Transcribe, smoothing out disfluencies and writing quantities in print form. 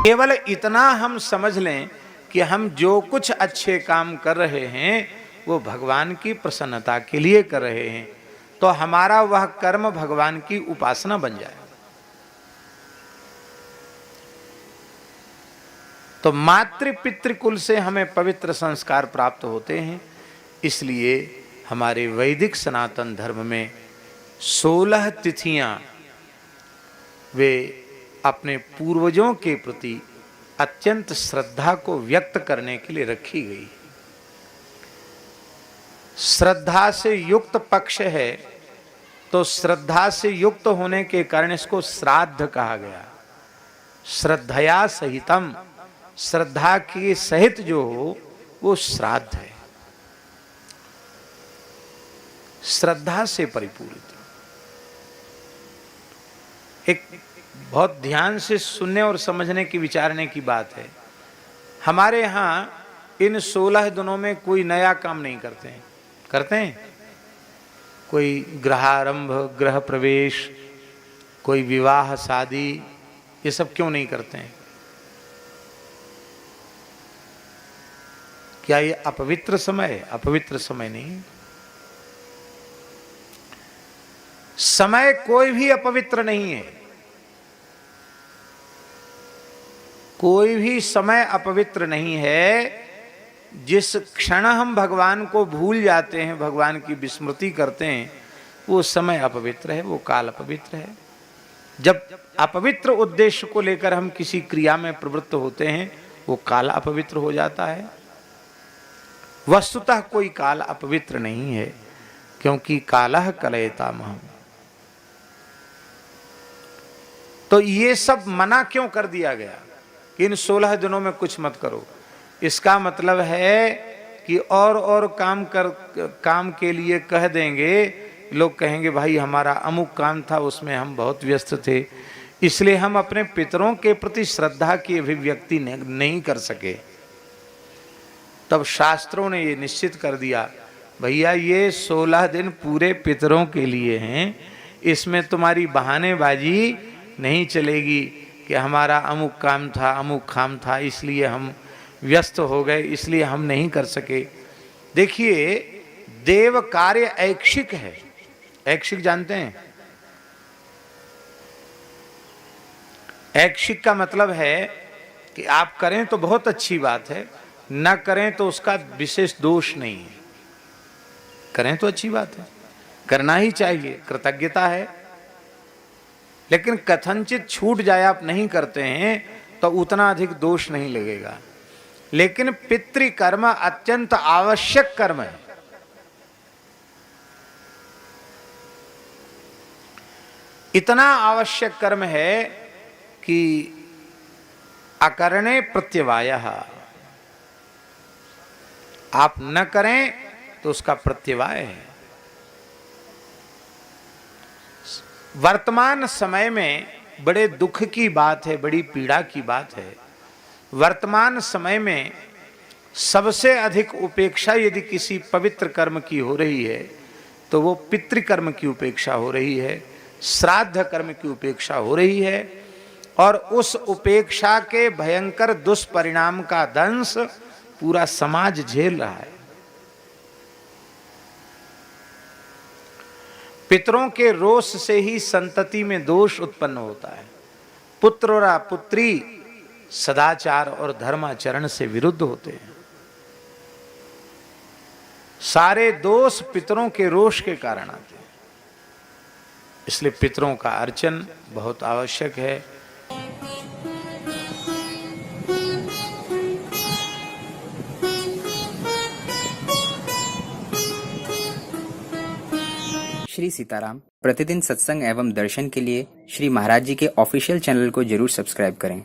केवल इतना हम समझ लें कि हम जो कुछ अच्छे काम कर रहे हैं वो भगवान की प्रसन्नता के लिए कर रहे हैं, तो हमारा वह कर्म भगवान की उपासना बन जाए। तो मातृ पितृकुल से हमें पवित्र संस्कार प्राप्त होते हैं। इसलिए हमारे वैदिक सनातन धर्म में 16 तिथियां वे अपने पूर्वजों के प्रति अत्यंत श्रद्धा को व्यक्त करने के लिए रखी गई। श्रद्धा से युक्त पक्ष है, तो श्रद्धा से युक्त होने के कारण इसको श्राद्ध कहा गया। श्रद्धया सहितम, श्रद्धा के सहित जो हो वो श्राद्ध है, श्रद्धा से परिपूरित। एक बहुत ध्यान से सुनने और समझने की विचारने की बात है। हमारे यहाँ इन 16 दिनों में कोई नया काम नहीं करते हैं। करते हैं? कोई गृहारंभ, गृह प्रवेश, कोई विवाह शादी, ये सब क्यों नहीं करते हैं? क्या ये अपवित्र समय है? अपवित्र समय नहीं। समय कोई भी अपवित्र नहीं है। कोई भी समय अपवित्र नहीं है। जिस क्षण हम भगवान को भूल जाते हैं, भगवान की विस्मृति करते हैं, वो समय अपवित्र है, वो काल अपवित्र है। जब अपवित्र उद्देश्य को लेकर हम किसी क्रिया में प्रवृत्त होते हैं, वो काल अपवित्र हो जाता है। वस्तुतः कोई काल अपवित्र नहीं है, क्योंकि कालः कलयतामहम्। तो ये सब मना क्यों कर दिया गया कि इन 16 दिनों में कुछ मत करो? इसका मतलब है कि और काम के लिए कह देंगे, लोग कहेंगे भाई हमारा अमुक काम था, उसमें हम बहुत व्यस्त थे, इसलिए हम अपने पितरों के प्रति श्रद्धा की अभिव्यक्ति नहीं कर सके। तब शास्त्रों ने ये निश्चित कर दिया, भैया ये 16 दिन पूरे पितरों के लिए हैं, इसमें तुम्हारी बहानेबाजी नहीं चलेगी कि हमारा अमुक काम था, अमुक काम था, इसलिए हम व्यस्त हो गए, इसलिए हम नहीं कर सके। देखिए, देव कार्य ऐच्छिक है। ऐच्छिक जानते हैं? ऐच्छिक का मतलब है कि आप करें तो बहुत अच्छी बात है, न करें तो उसका विशेष दोष नहीं है। करें तो अच्छी बात है, करना ही चाहिए, कृतज्ञता है। लेकिन कथनचित छूट जाए, आप नहीं करते हैं, तो उतना अधिक दोष नहीं लगेगा। लेकिन पितृकर्म अत्यंत आवश्यक कर्म है। इतना आवश्यक कर्म है कि अकरणे प्रत्यवायः, आप न करें तो उसका प्रत्यवाय है। वर्तमान समय में बड़े दुख की बात है, बड़ी पीड़ा की बात है। वर्तमान समय में सबसे अधिक उपेक्षा यदि किसी पवित्र कर्म की हो रही है, तो वो पितृकर्म की उपेक्षा हो रही है, श्राद्ध कर्म की उपेक्षा हो रही है। और उस उपेक्षा के भयंकर दुष्परिणाम का दंश पूरा समाज झेल रहा है। पितरों के रोष से ही संतति में दोष उत्पन्न होता है। पुत्र और पुत्री सदाचार और धर्माचरण से विरुद्ध होते हैं। सारे दोष पितरों के रोष के कारण आते हैं। इसलिए पितरों का अर्चन बहुत आवश्यक है। श्री सीताराम प्रतिदिन सत्संग एवं दर्शन के लिए श्री महाराज जी के ऑफिशियल चैनल को जरूर सब्सक्राइब करें।